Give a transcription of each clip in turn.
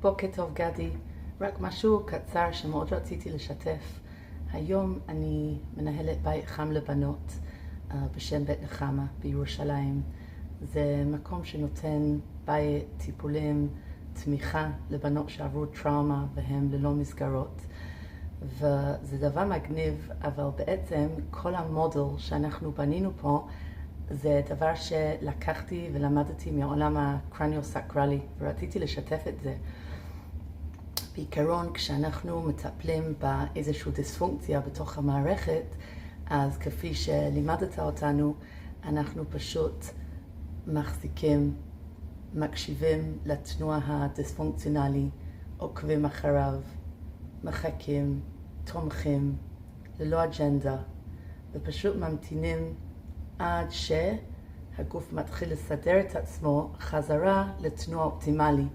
בוקר טוב גדי, רק משהו קצר שמאוד רציתי לשתף. היום אני מנהלת בית חם לבנות בשם בית נחמה בירושלים. זה מקום שנותן בית, טיפולים, תמיכה לבנות שעברו טראומה והן ללא מסגרות. וזה דבר מגניב, אבל בעצם כל המודל שאנחנו בנינו פה זה דבר שלקחתי ולמדתי מעולם הקרניו-סקרלי ורציתי לשתף את זה. בעיקרון, כשאנחנו מטפלים באיזושהי דיספונקציה בתוך המערכת, אז כפי שלימדת אותנו, אנחנו פשוט מחזיקים, מקשיבים לתנועה הדיספונקציונלי, עוקבים אחריו, מחכים, תומכים, ללא אג'נדה, ופשוט ממתינים עד שהגוף מתחיל לסדר את עצמו חזרה לתנועה אופטימלי.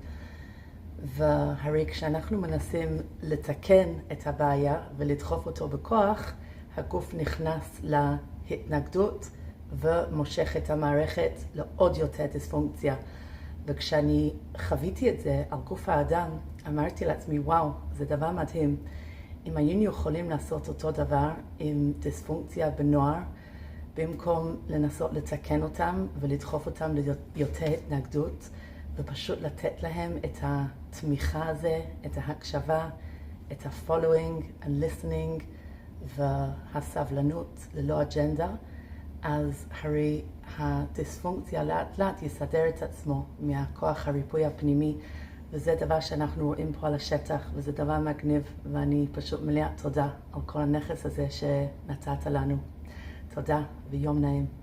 והרי כשאנחנו מנסים לתקן את הבעיה ולדחוף אותו בכוח, הגוף נכנס להתנגדות ומושך את המערכת לעוד יותר דיספונקציה. וכשאני חוויתי את זה על גוף האדם, אמרתי לעצמי, וואו, זה דבר מדהים. אם היינו יכולים לעשות אותו דבר עם דיספונקציה בנוער, במקום לנסות לתקן אותם ולדחוף אותם ליותר התנגדות, ופשוט לתת להם את התמיכה הזה, את ההקשבה, את ה-following and listening והסבלנות ללא אג'נדה, אז הרי הדיספונקציה לאט לאט יסדר את עצמו מהכוח הריפוי הפנימי, וזה דבר שאנחנו רואים פה על השטח, וזה דבר מגניב, ואני פשוט מלאה תודה על כל הנכס הזה שנתת לנו. תודה ויום נעים.